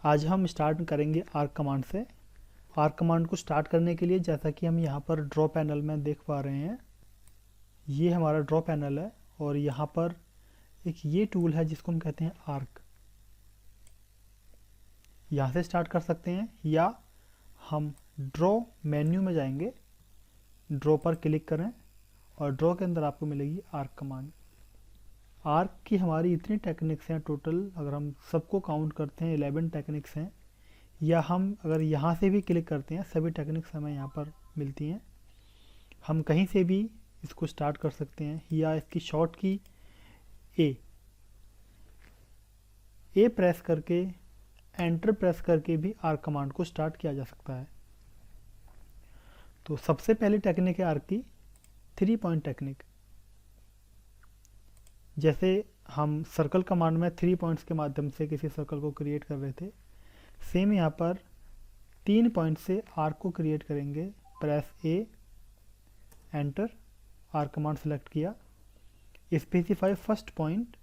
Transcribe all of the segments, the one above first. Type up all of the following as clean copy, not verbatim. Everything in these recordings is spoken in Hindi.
आज हम स्टार्ट करेंगे आर्क कमांड से। आर्क कमांड को स्टार्ट करने के लिए जैसा कि हम यहाँ पर ड्रॉ पैनल में देख पा रहे हैं, ये हमारा ड्रॉ पैनल है और यहाँ पर एक ये टूल है जिसको हम कहते हैं आर्क। यहाँ से स्टार्ट कर सकते हैं या हम ड्रॉ मेन्यू में जाएंगे, ड्रॉ पर क्लिक करें और ड्रॉ के अंदर आपको मिलेगी आर्क कमांड। आर्क की हमारी इतनी टेक्निक्स हैं टोटल, अगर हम सबको काउंट करते हैं 11 टेक्निक्स हैं, या हम अगर यहाँ से भी क्लिक करते हैं सभी टेक्निक्स हमें यहाँ पर मिलती हैं। हम कहीं से भी इसको स्टार्ट कर सकते हैं या इसकी शॉर्ट की ए प्रेस करके एंटर प्रेस करके भी आर्क कमांड को स्टार्ट किया जा सकता है। तो सबसे पहली टेक्निक है आर्क की 3 पॉइंट टेक्निक। जैसे हम सर्कल कमांड में 3 पॉइंट्स के माध्यम से किसी सर्कल को क्रिएट कर रहे थे, सेम यहाँ पर 3 पॉइंट से आर्क को क्रिएट करेंगे। प्रेस ए, एंटर, आर्क कमांड सेलेक्ट किया, specify first point,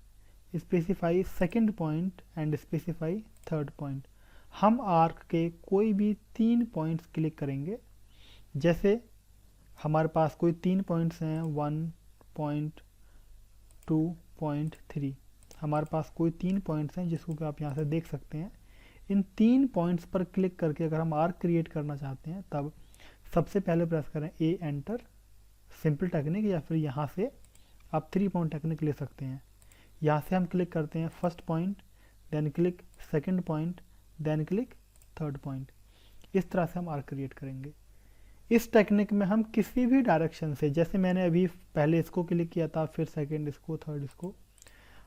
specify second point and specify third point. हम आर्क के कोई भी 3 पॉइंट्स क्लिक करेंगे। जैसे हमारे पास कोई 3 पॉइंट्स हैं 1.2.3, हमारे पास कोई 3 पॉइंट्स हैं जिसको कि आप यहाँ से देख सकते हैं। इन 3 पॉइंट्स पर क्लिक करके अगर हम आर्क क्रिएट करना चाहते हैं तब सबसे पहले प्रेस करें ए, एंटर, सिंपल टेक्निक, या फिर यहाँ से आप 3 पॉइंट टेक्निक ले सकते हैं। यहाँ से हम क्लिक करते हैं first point, then click second point, then click third point. इस तरह से हम आर्क क्रिएट करेंगे। इस टेक्निक में हम किसी भी डायरेक्शन से, जैसे मैंने अभी पहले इसको क्लिक किया था, फिर सेकंड इसको, थर्ड इसको,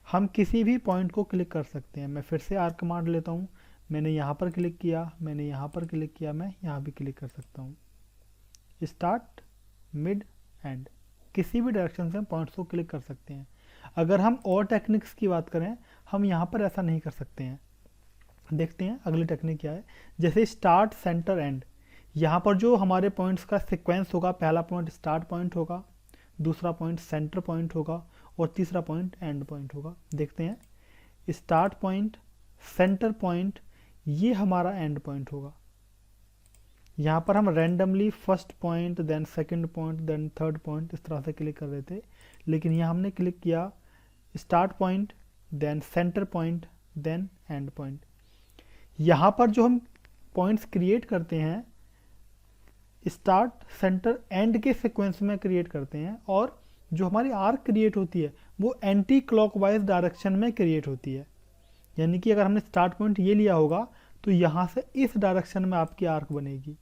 हम किसी भी पॉइंट को क्लिक कर सकते हैं। मैं फिर से आर्क कमांड लेता हूँ, मैंने यहाँ पर क्लिक किया, मैंने यहाँ पर क्लिक किया, मैं यहाँ भी क्लिक कर सकता हूँ। स्टार्ट, मिड, एंड, किसी भी डायरेक्शन से हम पॉइंट्स को क्लिक कर सकते हैं। अगर हम और टेक्निक्स की बात करें, हम यहाँ पर ऐसा नहीं कर सकते हैं। देखते हैं अगली टेक्निक क्या है। जैसे स्टार्ट, सेंटर, एंड, यहाँ पर जो हमारे पॉइंट्स का सीक्वेंस होगा, पहला पॉइंट स्टार्ट पॉइंट होगा, दूसरा पॉइंट सेंटर पॉइंट होगा और तीसरा पॉइंट एंड पॉइंट होगा। देखते हैं, स्टार्ट पॉइंट, सेंटर पॉइंट, ये हमारा एंड पॉइंट होगा। यहाँ पर हम randomly first point, then second point, then third point इस तरह से क्लिक कर रहे थे, लेकिन यहाँ हमने क्लिक किया start point, then centre point, then end point. यहाँ पर जो हम पॉइंट्स क्रिएट करते हैं स्टार्ट, सेंटर, एंड के सीक्वेंस में क्रिएट करते हैं, और जो हमारी आर्क क्रिएट होती है वो एंटी क्लॉकवाइज डायरेक्शन में क्रिएट होती है। यानी कि अगर हमने स्टार्ट पॉइंट ये लिया होगा तो यहाँ से इस डायरेक्शन में आपकी आर्क बनेगी।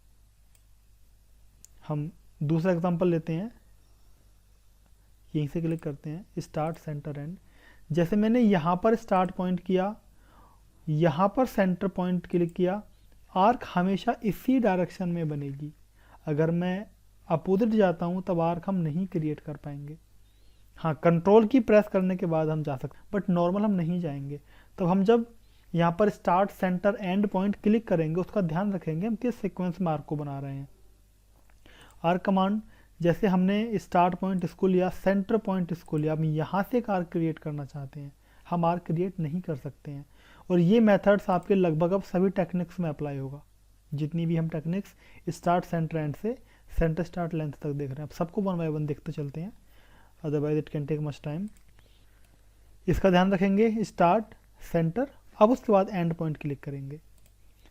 हम दूसरा एग्जांपल लेते हैं, यहीं से क्लिक करते हैं स्टार्ट, सेंटर, एंड। जैसे मैंने यहाँ पर स्टार्ट पॉइंट किया, यहाँ पर सेंटर पॉइंट क्लिक किया, आर्क हमेशा इसी डायरेक्शन में बनेगी। अगर मैं अपोजिट जाता हूँ तब आर्क हम नहीं क्रिएट कर पाएंगे। हाँ, कंट्रोल की प्रेस करने के बाद हम जा सकते, बट नॉर्मल हम नहीं जाएंगे। तो हम जब यहाँ पर start, centre, and point click करेंगे उसका ध्यान रखेंगे हम किस सीक्वेंस में आर्क को बना रहे हैं। आर्क कमांड, जैसे हमने स्टार्ट पॉइंट इसको लिया, सेंटर पॉइंट इसको लिया, हम यहाँ से एक आर्क क्रिएट करना चाहते हैं, हम आर्क क्रिएट नहीं कर सकते हैं। और ये मेथड्स आपके लगभग अब सभी टेक्निक्स में अप्लाई होगा। जितनी भी हम टेक्निक्स स्टार्ट, सेंटर, एंड से सेंटर, स्टार्ट, लेंथ तक देख रहे हैं, अब सबको 1 बाय 1 देखते चलते हैं, otherwise it can take much time. इसका ध्यान रखेंगे स्टार्ट, सेंटर, अब उसके बाद एंड पॉइंट क्लिक करेंगे।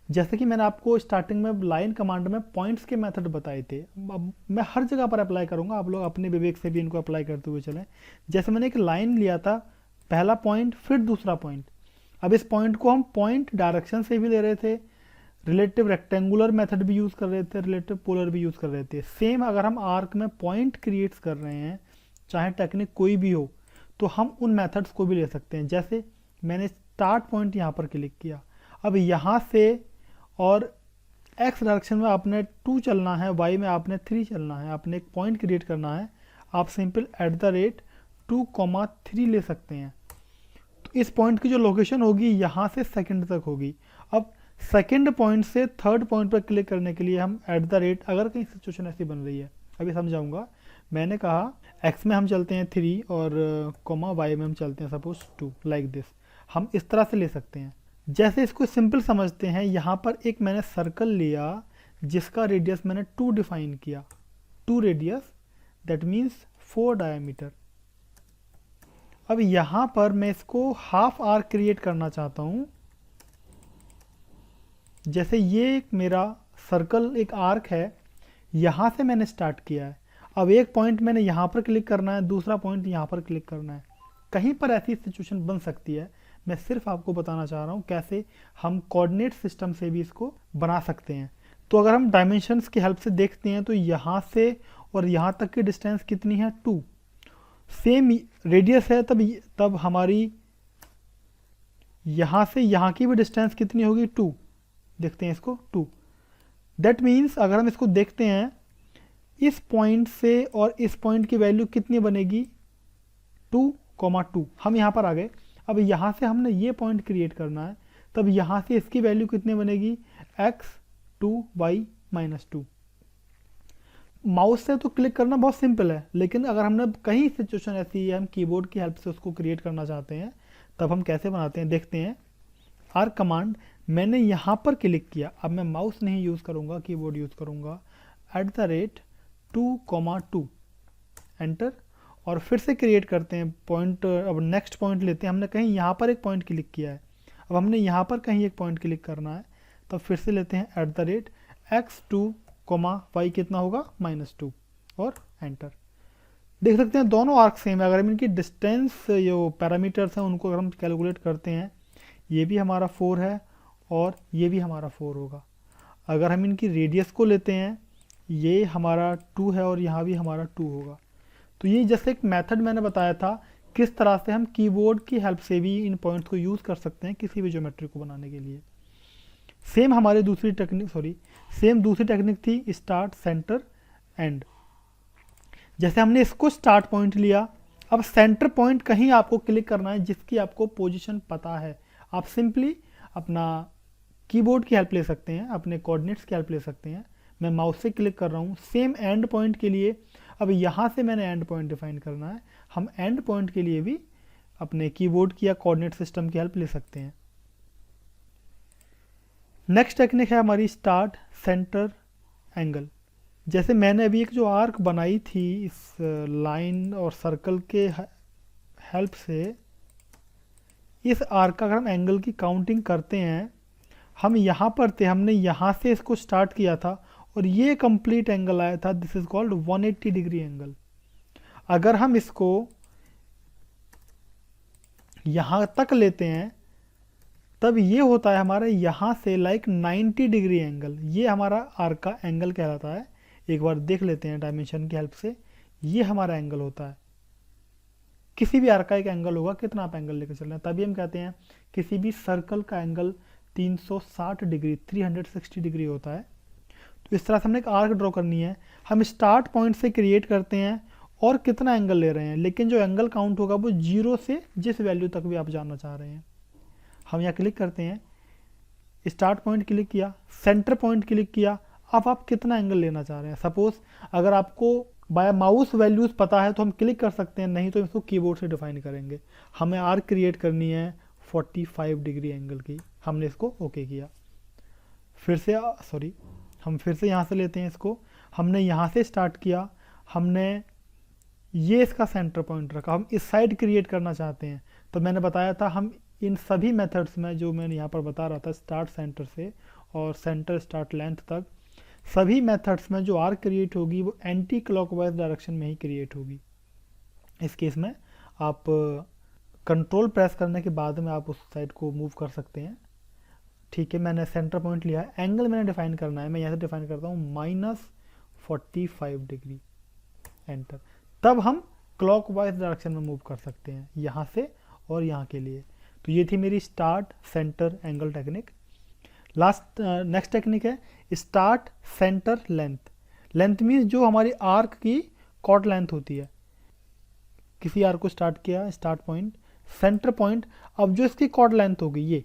जैसे कि मैंने आपको स्टार्टिंग में लाइन कमांड में पॉइंट्स के मेथड बताए थे, अब मैं हर जगह पर अप्लाई करूंगा, आप लोग अपने विवेक से भी इनको अप्लाई करते हुए चलें। जैसे मैंने एक लाइन लिया था, पहला पॉइंट फिर दूसरा पॉइंट, अब इस पॉइंट को हम पॉइंट डायरेक्शन से भी ले रहे थे, रिलेटिव रेक्टेंगुलर मेथड भी यूज़ कर रहे थे, रिलेटिव पोलर भी यूज़ कर रहे थे। सेम अगर हम आर्क में पॉइंट क्रिएट कर रहे हैं, चाहे टेक्निक कोई भी हो, तो हम उन मेथड्स को भी ले सकते हैं। जैसे मैंने स्टार्ट पॉइंट यहाँ पर क्लिक किया, अब यहाँ से और एक्स डायरेक्शन में आपने 2 चलना है, वाई में आपने 3 चलना है, आपने एक पॉइंट क्रिएट करना है, आप सिंपल @2,3 ले सकते हैं। तो इस पॉइंट की जो लोकेशन होगी यहाँ से सेकंड तक होगी। अब सेकंड पॉइंट से थर्ड पॉइंट पर क्लिक करने के लिए हम @ अगर कहीं सिचुएशन ऐसी बन रही है, अभी समझाऊंगा। मैंने कहा एक्स में हम चलते हैं 3 और वाई में हम चलते हैं सपोज 2, लाइक दिस। हम इस तरह से ले सकते हैं। जैसे इसको सिंपल समझते हैं, यहाँ पर एक मैंने सर्कल लिया जिसका रेडियस मैंने 2 डिफाइन किया, 2 रेडियस, दैट मीन्स 4 डायमीटर। अब यहाँ पर मैं इसको हाफ आर्क क्रिएट करना चाहता हूँ। जैसे ये एक मेरा सर्कल एक आर्क है, यहाँ से मैंने स्टार्ट किया है। अब एक पॉइंट मैंने यहाँ पर क्लिक करना है, दूसरा पॉइंट यहाँ पर क्लिक करना है। कहीं पर ऐसी सिचुएशन बन सकती है, मैं सिर्फ आपको बताना चाह रहा हूँ कैसे हम कोऑर्डिनेट सिस्टम से भी इसको बना सकते हैं। तो अगर हम डायमेंशंस की हेल्प से देखते हैं तो यहाँ से और यहाँ तक की डिस्टेंस कितनी है, 2। सेम रेडियस है, तब हमारी यहाँ से यहाँ की भी डिस्टेंस कितनी होगी, 2। देखते हैं इसको, 2। दैट मीन्स अगर हम इसको देखते हैं, इस पॉइंट से और इस पॉइंट की वैल्यू कितनी बनेगी, 2,2। हम यहाँ पर आ गए। अब यहाँ से हमने ये पॉइंट क्रिएट करना है, तब यहाँ से इसकी वैल्यू कितनी बनेगी, x 2y - 2। माउस से तो क्लिक करना बहुत सिंपल है, लेकिन अगर हमने कहीं सिचुएशन ऐसी है हम कीबोर्ड की हेल्प से उसको क्रिएट करना चाहते हैं, तब हम कैसे बनाते हैं देखते हैं। आर्क कमांड मैंने यहाँ पर क्लिक किया, अब मैं माउस नहीं यूज़ करूँगा, कीबोर्ड यूज़ करूँगा, @2,2 एंटर, और फिर से क्रिएट करते हैं पॉइंट। अब नेक्स्ट पॉइंट लेते हैं, हमने कहीं यहाँ पर एक पॉइंट क्लिक किया है, अब हमने यहाँ पर कहीं एक पॉइंट क्लिक करना है, तो फिर से लेते हैं @x2, y कितना होगा, -2, और एंटर। देख सकते हैं दोनों आर्क सेम है। अगर हम इनकी डिस्टेंस जो पैरामीटर्स हैं उनको अगर हम कैलकुलेट करते हैं, ये भी हमारा 4 है और ये भी हमारा 4 होगा। अगर हम इनकी रेडियस को लेते हैं, ये हमारा 2 है और यहाँ भी हमारा 2 होगा। तो ये जैसे एक मेथड मैंने बताया था किस तरह से हम कीबोर्ड की हेल्प से भी इन पॉइंट्स को यूज़ कर सकते हैं किसी भी ज्योमेट्री को बनाने के लिए। सेम हमारी दूसरी टेक्निक थी स्टार्ट, सेंटर, एंड। जैसे हमने इसको स्टार्ट पॉइंट लिया, अब सेंटर पॉइंट कहीं आपको क्लिक करना है जिसकी आपको पोजीशन पता है। आप सिंपली अपना कीबोर्ड की हेल्प ले सकते हैं, अपने कोऑर्डिनेट्स की हेल्प ले सकते हैं। मैं माउस से क्लिक कर रहा हूँ सेम एंड पॉइंट के लिए। अब यहाँ से मैंने एंड पॉइंट डिफाइन करना है। हम एंड पॉइंट के लिए भी अपने कीबोर्ड की या कोऑर्डिनेट सिस्टम की हेल्प ले सकते हैं। नेक्स्ट टेक्निक है हमारी स्टार्ट, सेंटर, एंगल। जैसे मैंने अभी एक जो आर्क बनाई थी इस लाइन और सर्कल के हेल्प से, इस आर्क का अगर हम एंगल की काउंटिंग करते हैं, हम यहाँ पर थे, हमने यहाँ से इसको स्टार्ट किया था और ये कंप्लीट एंगल आया था, this is called 180 degree angle. अगर हम इसको यहाँ तक लेते हैं, तब ये होता है हमारा यहाँ से लाइक 90 डिग्री एंगल। ये हमारा आर्क का एंगल कहलाता है। एक बार देख लेते हैं डायमेंशन की हेल्प से, ये हमारा एंगल होता है। किसी भी आर्क का एक एंगल होगा, कितना आप एंगल लेकर चल रहे हैं, तभी हम कहते हैं किसी भी सर्कल का एंगल 360 डिग्री 360 डिग्री होता है। तो इस तरह से हमने एक आर्क ड्रॉ करनी है। हम स्टार्ट पॉइंट से क्रिएट करते हैं और कितना एंगल ले रहे हैं, लेकिन जो एंगल काउंट होगा वो 0 से जिस वैल्यू तक भी आप जानना चाह रहे हैं। हम यहाँ क्लिक करते हैं, स्टार्ट पॉइंट क्लिक किया, सेंटर पॉइंट क्लिक किया। अब आप कितना एंगल लेना चाह रहे हैं। सपोज अगर आपको बाय माउस वैल्यूज़ पता है तो हम क्लिक कर सकते हैं, नहीं तो इसको कीबोर्ड से डिफाइन करेंगे। हमें आर्क क्रिएट करनी है 45 डिग्री एंगल की। हमने इसको ओके किया। हम फिर से यहाँ से लेते हैं इसको। हमने यहाँ से स्टार्ट किया, हमने ये इसका सेंटर पॉइंट रखा। हम इस साइड क्रिएट करना चाहते हैं, तो मैंने बताया था हम इन सभी मेथड्स में जो मैंने यहाँ पर बता रहा था, स्टार्ट सेंटर से और सेंटर स्टार्ट लेंथ तक, सभी मेथड्स में जो आर्क क्रिएट होगी वो एंटी क्लॉकवाइज डायरेक्शन में ही क्रिएट होगी। इस केस में आप कंट्रोल प्रेस करने के बाद में आप उस साइड को मूव कर सकते हैं। ठीक है, मैंने सेंटर पॉइंट लिया है, एंगल मैंने डिफाइन करना है। मैं यहाँ से डिफाइन करता हूँ -45 डिग्री, एंटर। तब हम क्लॉकवाइज डायरेक्शन में मूव कर सकते हैं, यहाँ से और यहाँ के लिए। तो ये थी मेरी start, center, angle technique. Next technique है start, center, length. Length means जो हमारी आर्क की कॉर्ड लेंथ होती है। किसी आर्क को स्टार्ट किया, स्टार्ट पॉइंट, सेंटर पॉइंट। अब जो इसकी कॉर्ड लेंथ होगी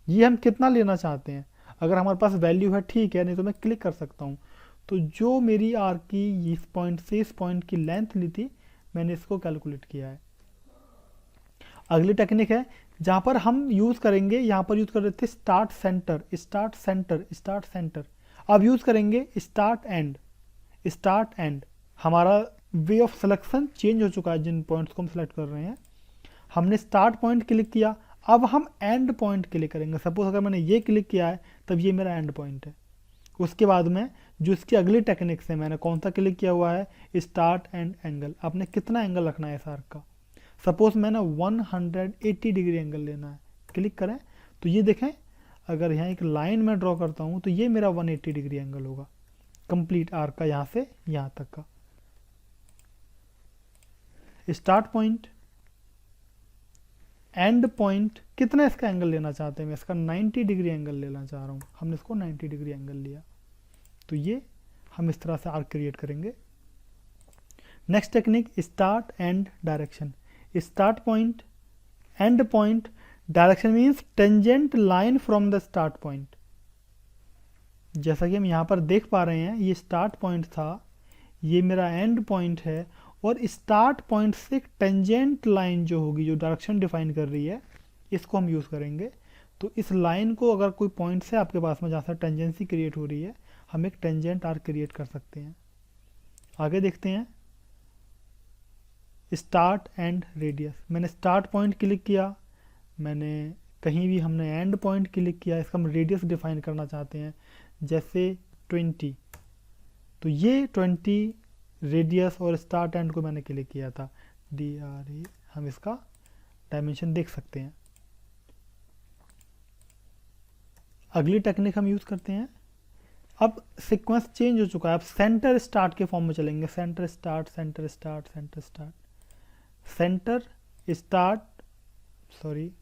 ये हम कितना लेना चाहते हैं। अगर हमारे पास वैल्यू है ठीक है, नहीं तो मैं क्लिक कर सकता हूँ। तो जो मेरी आर्क की इस पॉइंट से इस पॉइंट की लेंथ ली थी, मैंने इसको कैलकुलेट किया है। अगली टेक्निक है जहाँ पर हम यूज़ करेंगे, यहाँ पर यूज़ कर रहे थे start center, start center, start centre. अब यूज़ करेंगे स्टार्ट एंड, स्टार्ट एंड। हमारा वे ऑफ सिलेक्शन चेंज हो चुका है, जिन पॉइंट्स को हम सेलेक्ट कर रहे हैं। हमने स्टार्ट पॉइंट क्लिक किया, अब हम एंड पॉइंट क्लिक करेंगे। सपोज अगर मैंने ये क्लिक किया है तब ये मेरा एंड पॉइंट है। उसके बाद में जो इसकी अगली टेक्निक्स है, मैंने कौन सा क्लिक किया हुआ है, स्टार्ट एंड एंगल। आपने कितना एंगल रखना है इस आर्क का। सपोज मैंने 180 डिग्री एंगल लेना है, क्लिक करें तो ये देखें, अगर यहाँ एक लाइन में ड्रॉ करता हूँ तो ये मेरा 180 डिग्री एंगल होगा कंप्लीट आर्क का, यहाँ से यहाँ तक का। स्टार्ट पॉइंट, एंड पॉइंट, कितना इसका एंगल लेना चाहते हैं, मैं इसका 90 डिग्री एंगल लेना चाह रहा हूँ। हमने इसको 90 डिग्री एंगल लिया, तो ये हम इस तरह से आर्क क्रिएट करेंगे। Next technique start and direction. Start point, end point, direction means tangent line from the start point. जैसा कि हम यहाँ पर देख पा रहे हैं, ये स्टार्ट पॉइंट था, ये मेरा एंड पॉइंट है, और स्टार्ट पॉइंट से टेंजेंट लाइन जो होगी, जो डायरेक्शन डिफाइन कर रही है, इसको हम यूज़ करेंगे। तो इस लाइन को अगर कोई पॉइंट से आपके पास में जहाँ से टेंजेंसी क्रिएट हो रही है, हम एक टेंजेंट आर्क क्रिएट कर सकते हैं। आगे देखते हैं स्टार्ट एंड रेडियस। मैंने स्टार्ट पॉइंट क्लिक किया, मैंने कहीं भी हमने एंड पॉइंट क्लिक किया, इसका हम रेडियस डिफाइन करना चाहते हैं, जैसे 20, तो ये 20 रेडियस और स्टार्ट एंड को मैंने क्लिक किया था, DRA। हम इसका डायमेंशन देख सकते हैं। अगली टेक्निक हम यूज़ करते हैं। अब सीक्वेंस चेंज हो चुका है, अब सेंटर स्टार्ट के फॉर्म में चलेंगे। Center start, center start, center start, center start, sorry,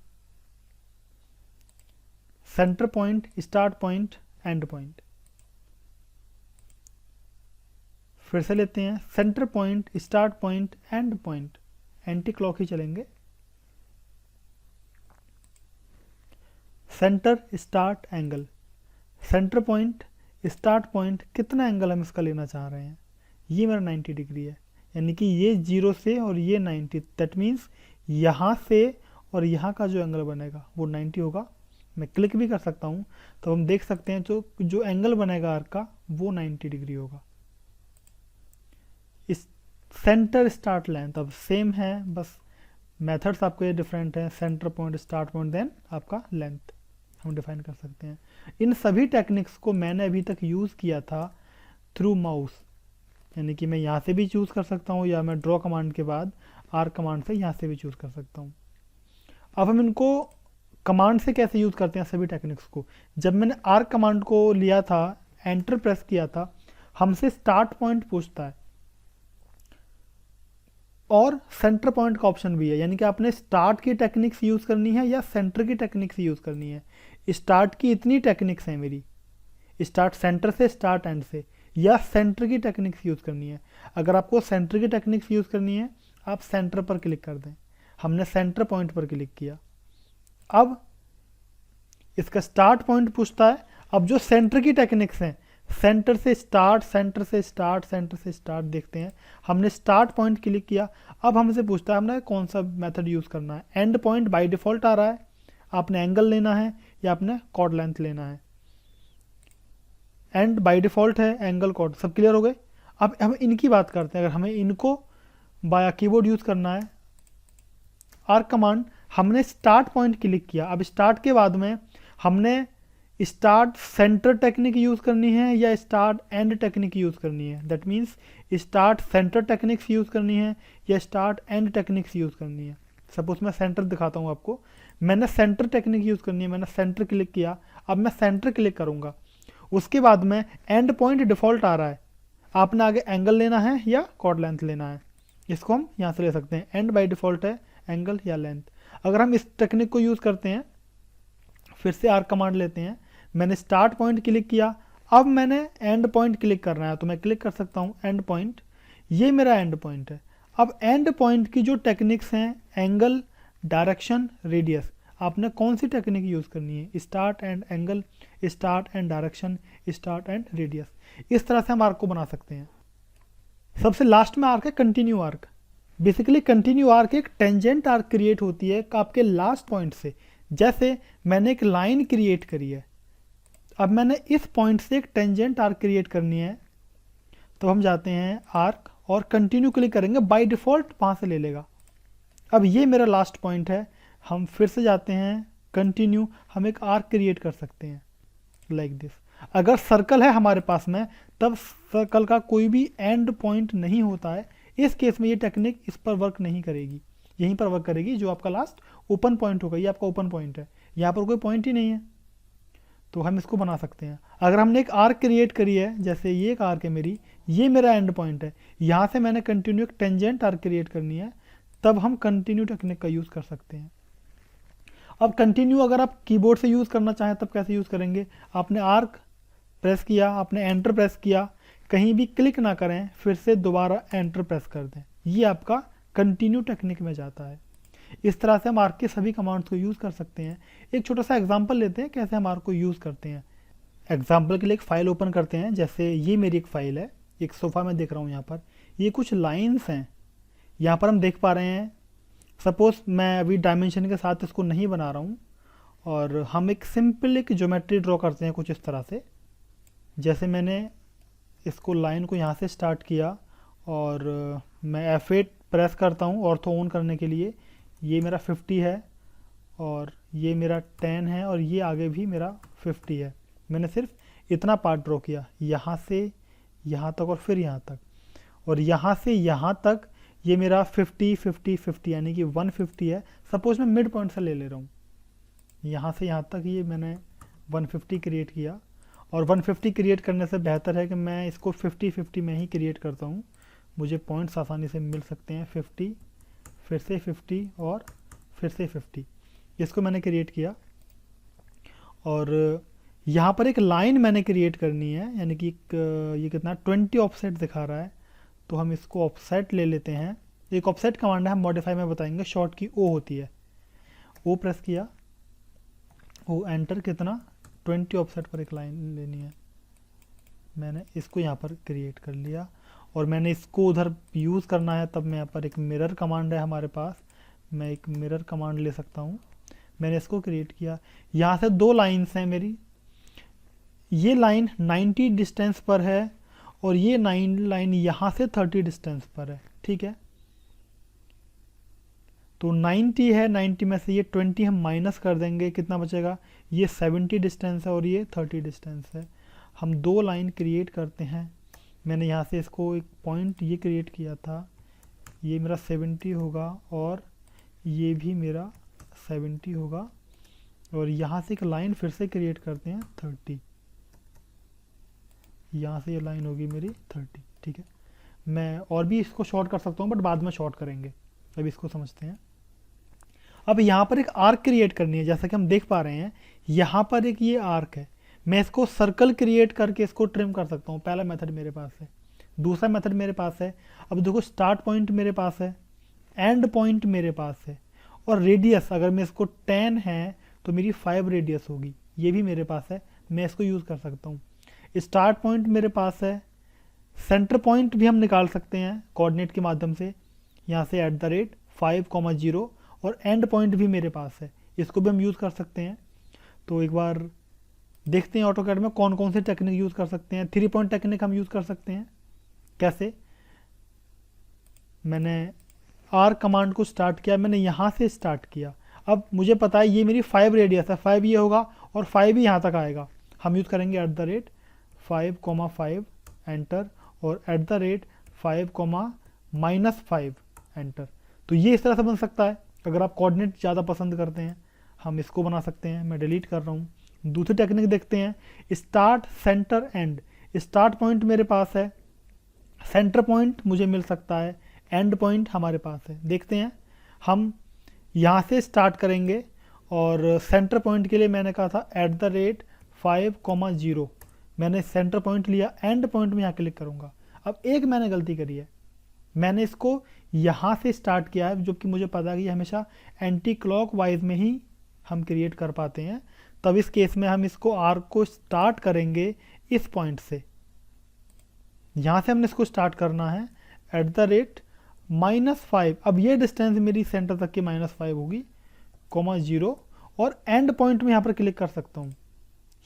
center point, start point, end point. फिर से लेते हैं, center point, start point, end point, anti clock ही चलेंगे। Center start angle, center point, start point, कितना एंगल हम इसका लेना चाह रहे हैं, ये मेरा 90 डिग्री है, यानी कि ये 0 से और ये 90, दैट मीन्स यहाँ से और यहाँ का जो एंगल बनेगा वो 90 होगा। मैं क्लिक भी कर सकता हूँ, तो हम देख सकते हैं जो एंगल बनेगा आर्क का वो 90 डिग्री होगा। इस सेंटर स्टार्ट लेंथ अब सेम है, बस मेथड्स आपको ये डिफरेंट है। Centre point, start point, then आपका लेंथ हम डिफाइन कर सकते हैं। इन सभी टेक्निक्स को मैंने अभी तक यूज़ किया था थ्रू माउस, यानी कि मैं यहाँ से भी चूज़ कर सकता हूँ, या मैं ड्रॉ कमांड के बाद आर्क कमांड से यहाँ से भी चूज़ कर सकता हूँ। अब हम इनको कमांड से कैसे यूज़ करते हैं सभी टेक्निक्स को। जब मैंने आर्क कमांड को लिया था, एंटर प्रेस किया था, हमसे स्टार्ट पॉइंट पूछता है और सेंटर पॉइंट का ऑप्शन भी है, यानी कि आपने स्टार्ट की टेक्निक्स यूज़ करनी है या सेंटर की टेक्निक्स यूज़ करनी है। स्टार्ट की इतनी टेक्निक्स हैं मेरी, स्टार्ट सेंटर से, स्टार्ट एंड से, या सेंटर की टेक्निक्स यूज़ करनी है। अगर आपको सेंटर की टेक्निक्स यूज़ करनी है, आप सेंटर पर क्लिक कर दें। हमने सेंटर पॉइंट पर क्लिक किया, अब इसका स्टार्ट पॉइंट पूछता है। अब जो सेंटर की टेक्निक्स हैं, सेंटर से स्टार्ट, सेंटर से स्टार्ट, सेंटर से स्टार्ट, देखते हैं। हमने स्टार्ट पॉइंट क्लिक किया, अब हमसे पूछता है हमने कौन सा मेथड यूज़ करना है। एंड पॉइंट बाय डिफ़ॉल्ट आ रहा है, आपने एंगल लेना है या आपने कॉर्ड लेंथ लेना है। एंड बाय डिफ़ॉल्ट है, एंगल, कॉर्ड, सब क्लियर हो गए। अब हम इनकी बात करते हैं। अगर हमें इनको बाया कीबोर्ड यूज़ करना है, आर्क कमांड, हमने स्टार्ट पॉइंट क्लिक किया। अब स्टार्ट के बाद में हमने स्टार्ट सेंटर टेक्निक यूज़ करनी है या स्टार्ट एंड टेक्निक यूज़ करनी है। That means start centre techniques use करनी है या स्टार्ट एंड टेक्निक्स यूज़ करनी है। सपोज मैं सेंटर दिखाता हूँ आपको, मैंने सेंटर टेक्निक यूज़ करनी है, मैंने सेंटर क्लिक किया, अब मैं सेंटर क्लिक करूँगा। उसके बाद में एंड पॉइंट डिफ़ॉल्ट आ रहा है, आपने आगे एंगल लेना है या कॉर्ड लेंथ लेना है, इसको हम यहाँ से ले सकते हैं। एंड बाय डिफ़ॉल्ट है एंगल या लेंथ। अगर हम इस टेक्निक को यूज़ करते हैं, फिर से आर्क कमांड लेते हैं, मैंने स्टार्ट पॉइंट क्लिक किया, अब मैंने एंड पॉइंट क्लिक करना है, तो मैं क्लिक कर सकता हूँ एंड पॉइंट, ये मेरा एंड पॉइंट है। अब एंड पॉइंट की जो टेक्निक्स हैं, एंगल, डायरेक्शन, रेडियस, आपने कौन सी टेक्निक यूज़ करनी है, start and angle, start and direction, start and radius. इस तरह से हम आर्क को बना सकते हैं। सबसे लास्ट में आर्क है continue arc. Basically continue arc एक टेंजेंट आर्क क्रिएट होती है आपके लास्ट पॉइंट से। जैसे मैंने एक लाइन क्रिएट करी है, अब मैंने इस पॉइंट से एक टेंजेंट आर्क क्रिएट करनी है, तो हम जाते हैं आर्क और कंटिन्यू क्लिक करेंगे, बाय डिफ़ॉल्ट वहाँ से ले लेगा। अब ये मेरा लास्ट पॉइंट है, हम फिर से जाते हैं कंटिन्यू, हम एक आर्क क्रिएट कर सकते हैं लाइक दिस। अगर सर्कल है हमारे पास में, तब सर्कल का कोई भी एंड पॉइंट नहीं होता है। इस केस में ये टेक्निक इस पर वर्क नहीं करेगी, यहीं पर वर्क करेगी जो आपका लास्ट ओपन पॉइंट होगा। ये आपका ओपन पॉइंट है, यहाँ पर कोई पॉइंट ही नहीं है, तो हम इसको बना सकते हैं। अगर हमने एक आर्क क्रिएट करी है, जैसे ये एक आर्क है मेरी, ये मेरा एंड पॉइंट है, यहाँ से मैंने कंटिन्यू एक टेंजेंट आर्क क्रिएट करनी है, तब हम कंटिन्यू टेक्निक का यूज़ कर सकते हैं। अब कंटिन्यू अगर आप कीबोर्ड से यूज़ करना चाहें तब कैसे यूज़ करेंगे? आपने आर्क प्रेस किया, आपने एंटर प्रेस किया, कहीं भी क्लिक ना करें, फिर से दोबारा एंटर प्रेस कर दें, ये आपका कंटिन्यू टेक्निक में जाता है। इस तरह से हम आर्क के सभी कमांड्स को यूज़ कर सकते हैं। एक छोटा सा एग्जांपल लेते हैं कैसे हम आर्क को यूज़ करते हैं। एग्जांपल के लिए एक फ़ाइल ओपन करते हैं, जैसे ये मेरी एक फ़ाइल है, एक सोफ़ा मैं देख रहा हूँ यहाँ पर, ये कुछ लाइन्स हैं यहाँ पर हम देख पा रहे हैं। सपोज़ मैं अभी डायमेंशन के साथ इसको नहीं बना रहा हूँ, और हम एक सिंपल एक ज्योमेट्री ड्रॉ करते हैं कुछ इस तरह से। जैसे मैंने इसको लाइन को यहाँ से स्टार्ट किया और मैं F8 प्रेस करता हूँ ऑर्थो ऑन करने के लिए, ये मेरा 50 है और ये मेरा 10 है और ये आगे भी मेरा 50 है। मैंने सिर्फ इतना पार्ट ड्रॉ किया, यहाँ से यहाँ तक और फिर यहाँ तक, और यहाँ से यहाँ तक ये मेरा 50 50 50 यानी कि 150 है। सपोज मैं मिड पॉइंट से ले रहा हूँ, यहाँ से यहाँ तक ये मैंने 150 क्रिएट किया, और 150 क्रिएट करने से बेहतर है कि मैं इसको 50 50 में ही क्रिएट करता हूँ, मुझे पॉइंट्स आसानी से मिल सकते हैं। 50 फिर से 50 और फिर से 50, इसको मैंने क्रिएट किया। और यहाँ पर एक लाइन मैंने क्रिएट करनी है, यानी कि ये कितना 20 ऑफसेट दिखा रहा है, तो हम इसको ऑफसेट ले लेते हैं। एक ऑफसेट कमांड है, हम मॉडिफाई में बताएंगे, शॉर्ट की ओ होती है, ओ प्रेस किया, ओ एंटर, कितना 20 ऑफसेट पर एक लाइन लेनी है। मैंने इसको यहाँ पर क्रिएट कर लिया और मैंने इसको उधर यूज़ करना है, तब मैं यहाँ पर एक मिरर कमांड है हमारे पास, मैं एक मिरर कमांड ले सकता हूँ। मैंने इसको क्रिएट किया, यहाँ से 2 लाइन्स हैं मेरी, ये लाइन 90 डिस्टेंस पर है और ये 9 लाइन यहाँ से 30 डिस्टेंस पर है, ठीक है। तो 90 है, 90 में से ये 20 हम माइनस कर देंगे, कितना बचेगा? ये 70 डिस्टेंस है और ये 30 डिस्टेंस है। हम 2 लाइन क्रिएट करते हैं। मैंने यहाँ से इसको एक पॉइंट ये क्रिएट किया था, ये मेरा 70 होगा और ये भी मेरा 70 होगा, और यहाँ से एक लाइन फिर से क्रिएट करते हैं 30, यहाँ से ये लाइन होगी मेरी 30, ठीक है। मैं और भी इसको शॉर्ट कर सकता हूँ, बट बाद में शॉर्ट करेंगे, अभी इसको समझते हैं। अब यहाँ पर एक आर्क क्रिएट करनी है, जैसा कि हम देख पा रहे हैं यहाँ पर एक ये आर्क है, मैं इसको सर्कल क्रिएट करके इसको ट्रिम कर सकता हूँ। पहला मेथड मेरे पास है, दूसरा मेथड मेरे पास है। अब देखो, स्टार्ट पॉइंट मेरे पास है, एंड पॉइंट मेरे पास है, और रेडियस अगर मैं इसको 10 है तो मेरी 5 रेडियस होगी, ये भी मेरे पास है, मैं इसको यूज़ कर सकता हूँ। स्टार्ट पॉइंट मेरे पास है, सेंटर पॉइंट भी हम निकाल सकते हैं कोऑर्डिनेट के माध्यम से, यहाँ से @5,0, और एंड पॉइंट भी मेरे पास है, इसको भी हम यूज़ कर सकते हैं। तो एक बार देखते हैं ऑटोकैड में कौन कौन से टेक्निक यूज़ कर सकते हैं। 3 पॉइंट टेक्निक हम यूज़ कर सकते हैं। कैसे? मैंने आर कमांड को स्टार्ट किया, मैंने यहाँ से स्टार्ट किया, अब मुझे पता है ये मेरी 5 रेडियस है, 5 ये होगा और 5 ही यहाँ तक आएगा। हम यूज़ करेंगे @5,5 एंटर और @5,-5 एंटर। तो ये इस तरह से बन सकता है। अगर आप कोऑर्डिनेट ज़्यादा पसंद करते हैं, हम इसको बना सकते हैं। मैं डिलीट कर रहा हूँ। दूसरी टेक्निक देखते हैं, start, centre, and. Start point मेरे पास है, सेंटर पॉइंट मुझे मिल सकता है, एंड पॉइंट हमारे पास है। देखते हैं, हम यहाँ से स्टार्ट करेंगे और सेंटर पॉइंट के लिए मैंने कहा था @5,0, मैंने सेंटर पॉइंट लिया, एंड पॉइंट में यहाँ क्लिक करूँगा। अब एक मैंने गलती करी है, मैंने इसको यहाँ से स्टार्ट किया है, जो कि मुझे पता है कि हमेशा एंटी क्लॉक वाइज में ही हम क्रिएट कर पाते हैं। तब इस केस में हम इसको आर्क को स्टार्ट करेंगे इस पॉइंट से, यहाँ से हमने इसको स्टार्ट करना है -5, अब ये डिस्टेंस मेरी सेंटर तक की -5 होगी, कोमा 0, और एंड पॉइंट में यहाँ पर क्लिक कर सकता हूँ।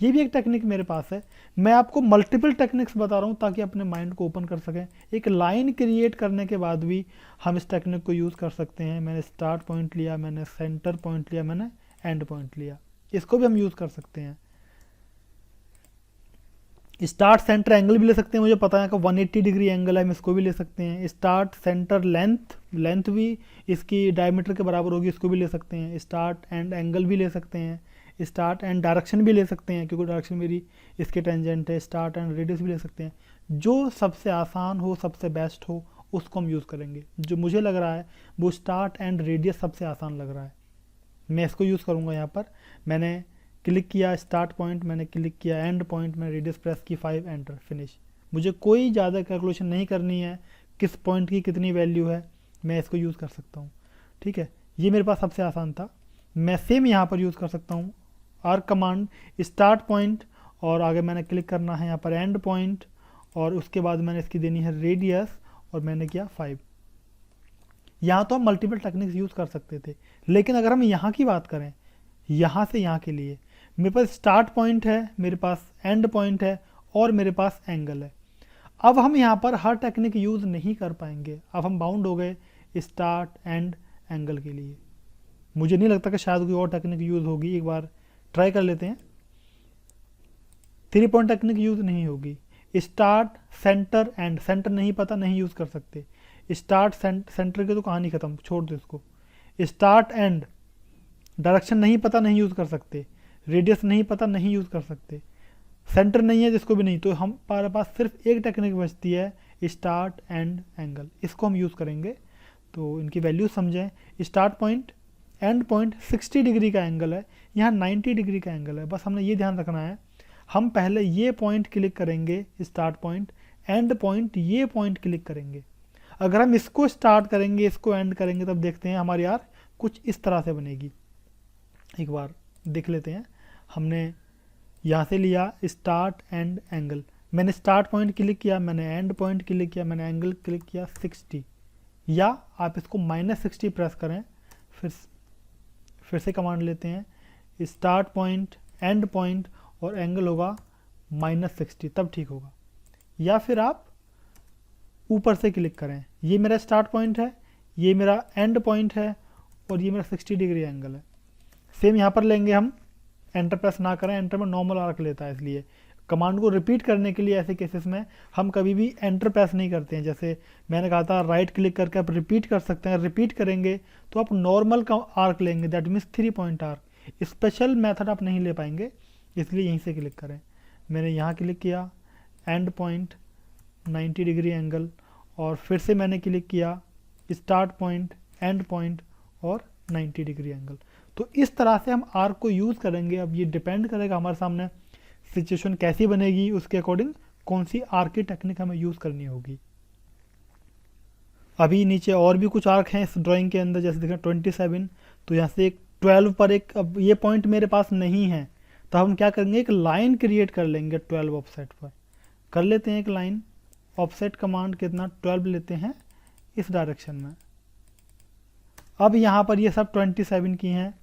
ये भी एक टेक्निक मेरे पास है। मैं आपको मल्टीपल टेक्निक्स बता रहा हूँ ताकि अपने माइंड को ओपन कर सकें। एक लाइन क्रिएट करने के बाद भी हम इस टेक्निक को यूज़ कर सकते हैं। मैंने स्टार्ट पॉइंट लिया, मैंने सेंटर पॉइंट लिया, मैंने एंड पॉइंट लिया, इसको भी हम यूज़ कर सकते हैं। स्टार्ट सेंटर एंगल भी ले सकते हैं, मुझे पता है कि 180 डिग्री एंगल है, हम इसको भी ले सकते हैं। स्टार्ट सेंटर लेंथ भी इसकी डायमीटर के बराबर होगी, इसको भी ले सकते हैं। स्टार्ट एंड एंगल भी ले सकते हैं। स्टार्ट एंड डायरेक्शन भी ले सकते हैं, क्योंकि डायरेक्शन मेरी इसके टेंजेंट है। स्टार्ट एंड रेडियस भी ले सकते हैं। जो सबसे आसान हो, सबसे बेस्ट हो, उसको हम यूज़ करेंगे। जो मुझे लग रहा है वो स्टार्ट एंड रेडियस सबसे आसान लग रहा है, मैं इसको यूज़ करूँगा। यहाँ पर मैंने क्लिक किया स्टार्ट पॉइंट, मैंने क्लिक किया एंड पॉइंट, मैंने रेडियस प्रेस की 5, एंटर, फिनिश। मुझे कोई ज़्यादा कैलकुलेशन नहीं करनी है, किस पॉइंट की कितनी वैल्यू है, मैं इसको यूज़ कर सकता हूँ। ठीक है, ये मेरे पास सबसे आसान था। मैं सेम यहाँ पर यूज़ कर सकता हूँ, आर्क कमांड, स्टार्ट पॉइंट, और आगे मैंने क्लिक करना है यहाँ पर एंड पॉइंट, और उसके बाद मैंने इसकी देनी है रेडियस, और मैंने किया 5। यहाँ तो हम मल्टीपल टेक्निक्स यूज़ कर सकते थे, लेकिन अगर हम यहाँ की बात करें, यहाँ से यहाँ के लिए मेरे पास स्टार्ट पॉइंट है, मेरे पास एंड पॉइंट है, और मेरे पास एंगल है। अब हम यहाँ पर हर टेक्निक यूज़ नहीं कर पाएंगे। अब हम बाउंड हो गए स्टार्ट एंड एंगल के लिए। मुझे नहीं लगता कि शायद कोई और टेक्निक यूज़ होगी, एक बार ट्राई कर लेते हैं। 3 पॉइंट टेक्निक यूज़ नहीं होगी। स्टार्ट सेंटर एंड, सेंटर नहीं पता, नहीं यूज़ कर सकते। स्टार्ट सेंटर की तो कहानी ख़त्म, छोड़ दो इसको। स्टार्ट एंड, डायरेक्शन नहीं पता, नहीं यूज़ कर सकते। रेडियस नहीं पता, नहीं यूज़ कर सकते। सेंटर नहीं है जिसको भी नहीं, तो हमारे पास सिर्फ एक टेक्निक बचती है, स्टार्ट एंड एंगल। इसको हम यूज़ करेंगे, तो इनकी वैल्यू समझें। Start point, end point 60 degree का एंगल है, यहाँ 90 डिग्री का एंगल है। बस हमने ये ध्यान रखना है, हम पहले ये पॉइंट क्लिक करेंगे, स्टार्ट पॉइंट, एंड पॉइंट, ये पॉइंट क्लिक करेंगे। अगर हम इसको स्टार्ट करेंगे, इसको एंड करेंगे, तब देखते हैं हमारी यार कुछ इस तरह से बनेगी। एक बार देख लेते हैं। हमने यहाँ से लिया स्टार्ट एंड एंगल, मैंने स्टार्ट पॉइंट क्लिक किया, मैंने एंड पॉइंट क्लिक किया, मैंने एंगल क्लिक किया 60, या आप इसको -60 प्रेस करें। फिर से कमांड लेते हैं, स्टार्ट पॉइंट, एंड पॉइंट, और एंगल होगा -60, तब ठीक होगा। या फिर आप ऊपर से क्लिक करें, ये मेरा स्टार्ट पॉइंट है, ये मेरा एंड पॉइंट है, और ये मेरा 60 डिग्री एंगल है। सेम यहाँ पर लेंगे हम, एंटर प्रेस ना करें, एंटर में नॉर्मल आर्क लेता है, इसलिए कमांड को रिपीट करने के लिए ऐसे केसेस में हम कभी भी एंटर प्रेस नहीं करते हैं। जैसे मैंने कहा था राइट क्लिक करके आप रिपीट कर सकते हैं, रिपीट करेंगे तो आप नॉर्मल का आर्क लेंगे, that means 3 point arc. Special method आप नहीं ले पाएंगे, इसलिए यहीं से क्लिक करें। मैंने यहाँ क्लिक किया, एंड पॉइंट 90 डिग्री एंगल, और फिर से मैंने क्लिक किया स्टार्ट पॉइंट, एंड पॉइंट, और 90 डिग्री एंगल। तो इस तरह से हम आर्क को यूज़ करेंगे। अब ये डिपेंड करेगा हमारे सामने सिचुएशन कैसी बनेगी, उसके अकॉर्डिंग कौन सी आर्क की टेक्निक हमें यूज़ करनी होगी। अभी नीचे और भी कुछ आर्क हैं इस ड्राइंग के अंदर, जैसे देखें 27, तो यहाँ से एक 12 पर एक, अब ये पॉइंट मेरे पास नहीं है, तो हम क्या करेंगे, एक लाइन क्रिएट कर लेंगे 12 ऑफसेट पर। कर लेते हैं एक लाइन, ऑफसेट कमांड कितना 12 लेते हैं इस डायरेक्शन में। अब यहाँ पर ये सब 27 की हैं,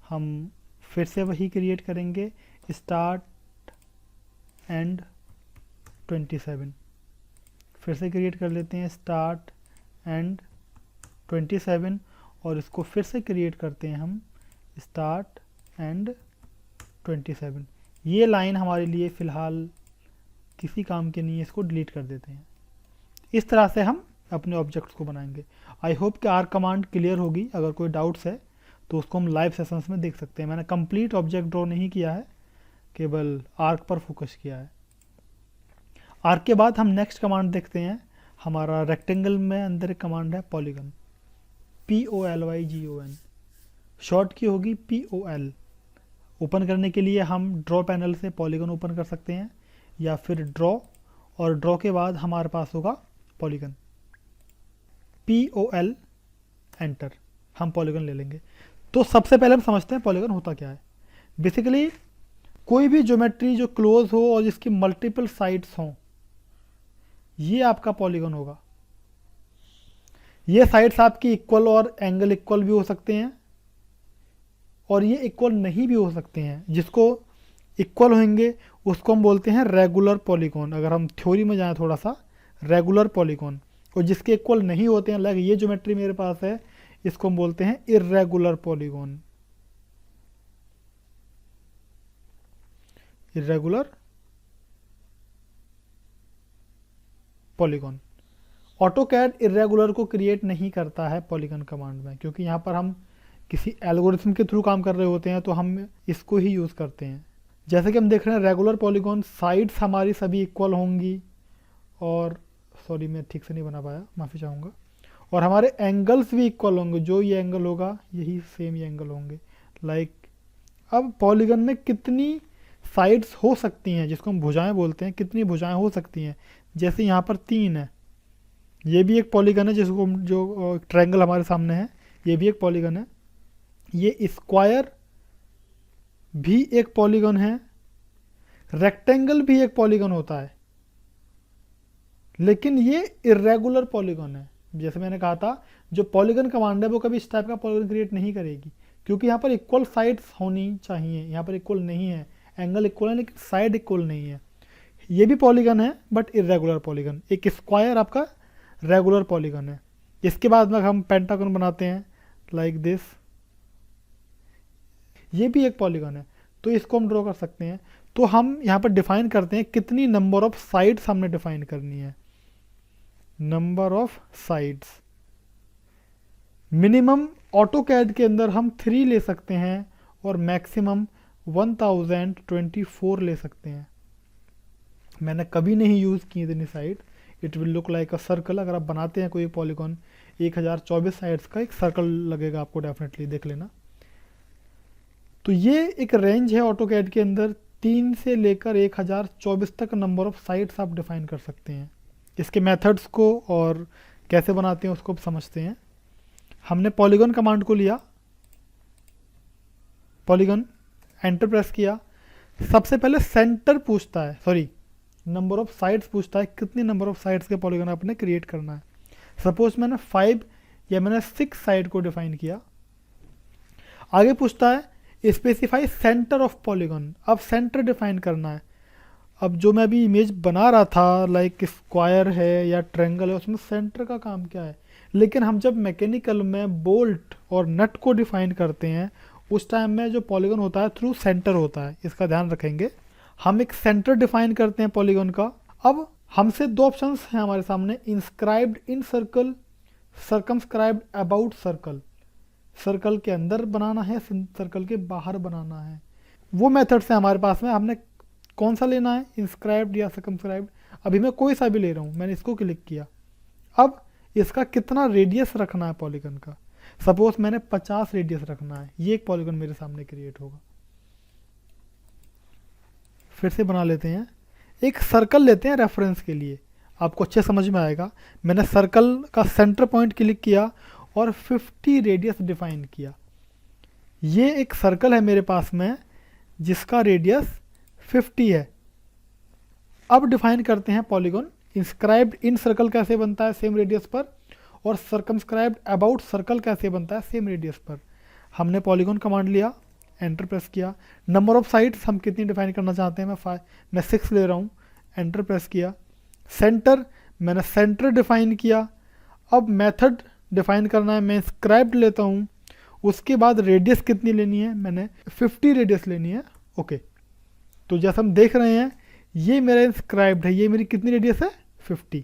हम फिर से वही क्रिएट करेंगे, स्टार्ट एंड 27, फिर से क्रिएट कर लेते हैं स्टार्ट एंड 27, और इसको फिर से क्रिएट करते हैं हम स्टार्ट एंड 27। ये लाइन हमारे लिए फ़िलहाल किसी काम की नहीं है, इसको डिलीट कर देते हैं। इस तरह से हम अपने ऑब्जेक्ट्स को बनाएंगे। आई होप कि आर्क कमांड क्लियर होगी। अगर कोई डाउट्स है तो उसको हम लाइव सेशंस में देख सकते हैं। मैंने कंप्लीट ऑब्जेक्ट ड्रॉ नहीं किया है, केवल आर्क पर फोकस किया है। आर्क के बाद हम नेक्स्ट कमांड देखते हैं। हमारा रेक्टेंगल में अंदर एक कमांड है पॉलीगन, POLYGON, शॉर्ट की होगी POL। ओपन करने के लिए हम ड्रॉ पैनल से पॉलीगन ओपन कर सकते हैं, या फिर ड्रॉ, और ड्रॉ के बाद हमारे पास होगा पॉलीगन, POL, एंटर, हम पॉलीगन ले लेंगे। तो सबसे पहले हम समझते हैं पॉलीगन होता क्या है। बेसिकली कोई भी ज्योमेट्री जो क्लोज हो और जिसकी मल्टीपल साइड्स हों, ये आपका पॉलीगन होगा। ये साइड्स आपकी इक्वल और एंगल इक्वल भी हो सकते हैं, और ये इक्वल नहीं भी हो सकते हैं। जिसको इक्वल होंगे उसको हम बोलते हैं रेगुलर पॉलीगॉन, अगर हम थ्योरी में जाएं थोड़ा सा, रेगुलर पॉलीगॉन। और जिसके इक्वल नहीं होते हैं, लाइक ये ज्योमेट्री मेरे पास है, इसको हम बोलते हैं irregular polygon. Irregular polygon. AutoCAD irregular को क्रिएट नहीं करता है पॉलीगॉन कमांड में, क्योंकि यहाँ पर हम किसी एल्गोरिथम के थ्रू काम कर रहे होते हैं, तो हम इसको ही यूज़ करते हैं। जैसे कि हम देख रहे हैं रेगुलर पॉलीगॉन, साइड्स हमारी सभी इक्वल होंगी, और सॉरी मैं ठीक से नहीं बना पाया, माफ़ी चाहूँगा, और हमारे एंगल्स भी इक्वल होंगे। जो ये एंगल होगा यही सेम ये एंगल होंगे। लाइक अब पॉलीगन में कितनी साइड्स हो सकती हैं, जिसको हम भुजाएं बोलते हैं, कितनी भुजाएं हो सकती हैं। जैसे यहाँ पर 3 है, ये भी एक पॉलीगन है, जिसको जो ट्रायंगल हमारे सामने है ये भी एक पॉलीगन है। ये स्क्वायर भी एक पॉलीगन है, रेक्टेंगल भी एक पॉलीगन होता है, लेकिन ये इर्रेगुलर पॉलीगन है। जैसे मैंने कहा था, जो पॉलीगन कमांड है वो कभी इस टाइप का पॉलीगन क्रिएट नहीं करेगी, क्योंकि यहाँ पर इक्वल साइड्स होनी चाहिए। यहाँ पर इक्वल नहीं है, एंगल इक्वल है लेकिन साइड इक्वल नहीं है। ये भी पॉलीगन है बट इर्रेगुलर पॉलीगन। एक स्क्वायर आपका रेगुलर पॉलीगन है। इसके बाद में हम पेंटागन बनाते हैं लाइक दिस, ये भी एक पॉलीगन है, तो इसको हम ड्रॉ कर सकते हैं। तो हम यहाँ पर डिफाइन करते हैं कितनी नंबर ऑफ साइड्स हमने डिफाइन करनी है। Number of sides minimum AutoCAD के अंदर हम 3 ले सकते हैं, और मैक्सिमम 1024 ले सकते हैं। मैंने कभी नहीं यूज़ की इतनी side. It will look like a circle. अगर आप बनाते हैं कोई पॉलीगॉन 1024 साइड्स का, एक सर्कल लगेगा आपको, डेफिनेटली देख लेना। तो ये एक रेंज है ऑटोकैड के अंदर, 3 से लेकर 1024 तक नंबर ऑफ साइट्स आप डिफाइन कर सकते हैं। इसके मेथड्स को और कैसे बनाते हैं उसको समझते हैं। हमने पॉलीगॉन कमांड को लिया, पॉलीगॉन एंटर प्रेस किया। सबसे पहले सेंटर पूछता है, सॉरी नंबर ऑफ साइड्स पूछता है, कितनी नंबर ऑफ साइड्स के पॉलीगॉन आपने क्रिएट करना है। सपोज मैंने 5 या मैंने 6 साइड को डिफाइन किया। आगे पूछता है स्पेसिफाई सेंटर ऑफ पॉलीगॉन। अब सेंटर डिफाइन करना है। अब जो मैं अभी इमेज बना रहा था, लाइक स्क्वायर है या ट्रायंगल है, उसमें सेंटर का काम क्या है। लेकिन हम जब मैकेनिकल में बोल्ट और नट को डिफाइन करते हैं, उस टाइम में जो पॉलीगॉन होता है थ्रू सेंटर होता है, इसका ध्यान रखेंगे। हम एक सेंटर डिफाइन करते हैं पॉलीगॉन का। अब हमसे 2 ऑप्शंस हैं हमारे सामने, inscribed in circle, circumscribed about circle. Circle के अंदर बनाना है, सर्कल के बाहर बनाना है। वो मेथड्स हैं हमारे पास में। हमने कौन सा लेना है, इंस्क्राइब्ड या सर्कमस्क्राइब्ड। अभी मैं कोई सा भी ले रहा हूँ, मैंने इसको क्लिक किया। अब इसका कितना रेडियस रखना है पॉलीगॉन का। सपोज मैंने 50 रेडियस रखना है, ये एक पॉलीगॉन मेरे सामने क्रिएट होगा। फिर से बना लेते हैं, एक सर्कल लेते हैं रेफरेंस के लिए, आपको अच्छे समझ में आएगा। मैंने सर्कल का सेंटर पॉइंट क्लिक किया और 50 रेडियस डिफाइन किया। ये एक सर्कल है मेरे पास में जिसका रेडियस 50 है। अब डिफाइन करते हैं पॉलीगॉन। इंस्क्राइब्ड इन सर्कल कैसे बनता है, सेम रेडियस पर, और सर्कमस्क्राइब्ड अबाउट सर्कल कैसे बनता है, सेम रेडियस पर। हमने पॉलीगॉन कमांड लिया, एंटर प्रेस किया। नंबर ऑफ साइड्स हम कितनी डिफाइन करना चाहते हैं, मैं 6 ले रहा हूँ, एंटर प्रेस किया। सेंटर, मैंने सेंटर डिफाइन किया। अब मेथड डिफाइन करना है, मैं इंस्क्राइब्ड लेता हूँ। उसके बाद रेडियस कितनी लेनी है, मैंने 50 रेडियस लेनी है। ओके, तो जैसे हम देख रहे हैं ये मेरा इंस्क्राइब्ड है, ये मेरी कितनी रेडियस है, 50।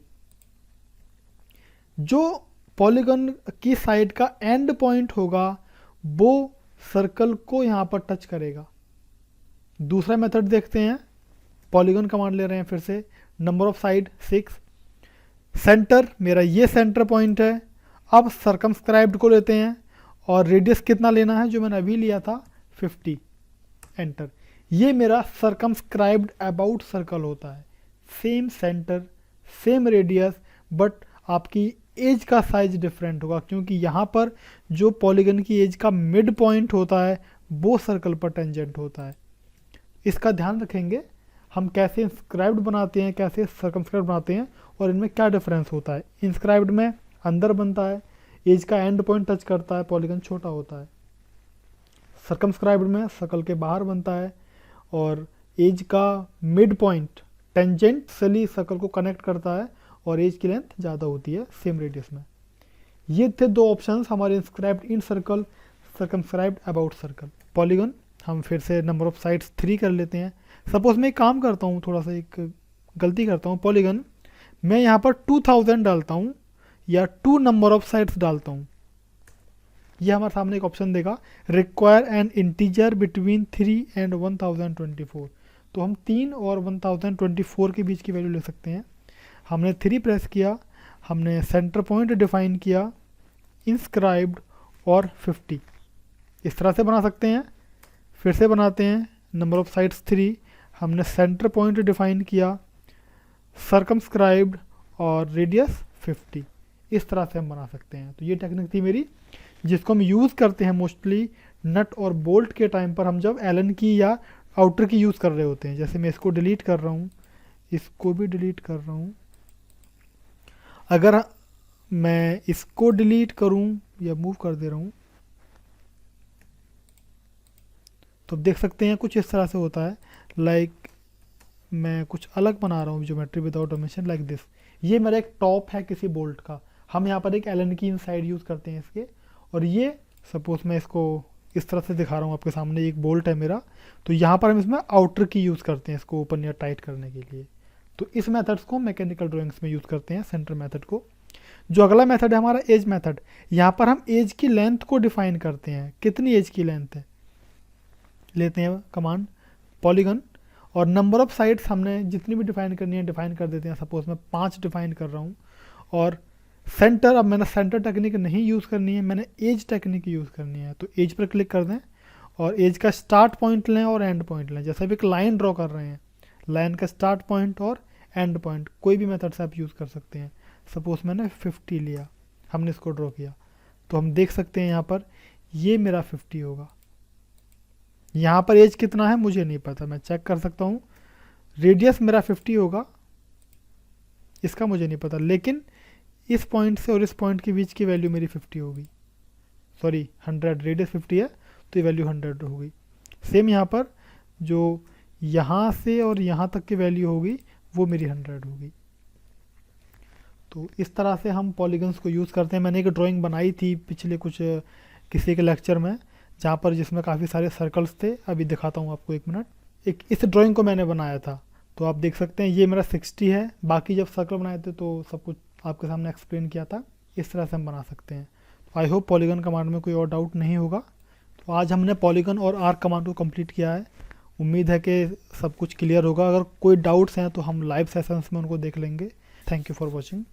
जो पॉलीगॉन की साइड का एंड पॉइंट होगा वो सर्कल को यहाँ पर टच करेगा। दूसरा मेथड देखते हैं, पॉलीगॉन कमांड ले रहे हैं फिर से, नंबर ऑफ साइड 6, सेंटर मेरा ये सेंटर पॉइंट है। अब सर्कमस्क्राइब्ड को लेते हैं और रेडियस कितना लेना है, जो मैंने अभी लिया था 50, एंटर। ये मेरा सर्कमस्क्राइब्ड अबाउट सर्कल होता है। Same centre, same radius, but आपकी एज का साइज डिफरेंट होगा, क्योंकि यहाँ पर जो पॉलीगन की एज का मिड पॉइंट होता है वो सर्कल पर टेंजेंट होता है। इसका ध्यान रखेंगे हम कैसे इंस्क्राइब्ड बनाते हैं, कैसे सर्कमस्क्राइब्ड बनाते हैं, और इनमें क्या डिफरेंस होता है। इंस्क्राइब्ड में अंदर बनता है, एज का एंड पॉइंट टच करता है, पॉलीगन छोटा होता है। सर्कमस्क्राइब्ड में सर्कल के बाहर बनता है और एज का मिड पॉइंट टेंजेंटली सर्कल को कनेक्ट करता है और एज की लेंथ ज़्यादा होती है सेम रेडियस में। ये थे दो ऑप्शंस हमारे inscribed in circle, circumscribed about circle. Polygon हम फिर से नंबर ऑफ साइड्स 3 कर लेते हैं। सपोज मैं एक काम करता हूँ, थोड़ा सा एक गलती करता हूँ। पॉलीगन मैं यहाँ पर 2000 डालता हूँ या 2 नंबर ऑफ साइड्स डालता हूँ। ये हमारे सामने एक ऑप्शन देगा, require an integer between 3 and 1024। तो हम 3 और 1024 के बीच की वैल्यू ले सकते हैं। हमने 3 प्रेस किया, हमने सेंटर पॉइंट डिफाइन किया, इंस्क्राइब्ड और 50 इस तरह से बना सकते हैं। फिर से बनाते हैं, नंबर ऑफ साइड्स 3, हमने सेंटर पॉइंट डिफाइन किया, सर्कमस्क्राइब्ड और रेडियस 50। इस तरह से हम बना सकते हैं। तो ये टेक्निक थी मेरी, जिसको हम यूज़ करते हैं मोस्टली नट और बोल्ट के टाइम पर, हम जब एलन की या आउटर की यूज़ कर रहे होते हैं। जैसे मैं इसको डिलीट कर रहा हूँ, इसको भी डिलीट कर रहा हूँ। अगर मैं इसको डिलीट करूँ या मूव कर दे रहा हूँ तो देख सकते हैं कुछ इस तरह से होता है। लाइक मैं कुछ अलग बना रहा हूँ, geometry without dimension like this. ये मेरा एक टॉप है किसी बोल्ट का, हम यहाँ पर एक एलन की इनसाइड यूज़ करते हैं इसके। और ये सपोज मैं इसको इस तरह से दिखा रहा हूँ आपके सामने, एक बोल्ट है मेरा, तो यहाँ पर हम इसमें आउटर की यूज़ करते हैं इसको ओपन या टाइट करने के लिए। तो इस मेथड्स को मैकेनिकल ड्राइंग्स में यूज़ करते हैं, सेंटर मेथड को। जो अगला मेथड है हमारा एज मेथड, यहाँ पर हम एज की लेंथ को डिफाइन करते हैं, कितनी एज की लेंथ है। लेते हैं कमांड पॉलीगन और नंबर ऑफ साइड्स हमने जितनी भी डिफाइन करनी है डिफाइन कर देते हैं। सपोज मैं 5 डिफाइन कर रहा हूँ। और सेंटर, अब मैंने सेंटर टेक्निक नहीं यूज़ करनी है, मैंने एज टेक्निक यूज़ करनी है। तो एज पर क्लिक कर दें और एज का स्टार्ट पॉइंट लें और एंड पॉइंट लें। जैसे भी एक लाइन ड्रॉ कर रहे हैं, लाइन का स्टार्ट पॉइंट और एंड पॉइंट कोई भी मेथड से आप यूज़ कर सकते हैं। सपोज मैंने 50 लिया, हमने इसको ड्रॉ किया, तो हम देख सकते हैं यहाँ पर ये मेरा 50 होगा। यहाँ पर एज कितना है मुझे नहीं पता, मैं चेक कर सकता हूँ। रेडियस मेरा 50 होगा, इसका मुझे नहीं पता, लेकिन इस पॉइंट से और इस पॉइंट के बीच की वैल्यू मेरी 50 होगी। सॉरी 100, रेडियस 50 है तो ये वैल्यू 100 होगी। सेम यहाँ पर जो यहाँ से और यहाँ तक की वैल्यू होगी वो मेरी 100 होगी। तो इस तरह से हम पॉलीगन्स को यूज़ करते हैं। मैंने एक ड्राइंग बनाई थी पिछले कुछ किसी के लेक्चर में, जहाँ पर जिसमें काफ़ी सारे सर्कल्स थे। अभी दिखाता हूँ आपको, 1 मिनट। एक इस ड्राइंग को मैंने बनाया था, तो आप देख सकते हैं ये मेरा 60 है। बाकी जब सर्कल बनाए थे तो सब कुछ आपके सामने एक्सप्लेन किया था। इस तरह से हम बना सकते हैं। तो आई होप पॉलीगन कमांड में कोई और डाउट नहीं होगा। तो आज हमने पॉलीगन और आर्क कमांड को कंप्लीट किया है। उम्मीद है कि सब कुछ क्लियर होगा। अगर कोई डाउट्स हैं तो हम लाइव सेशंस में उनको देख लेंगे। Thank you for watching.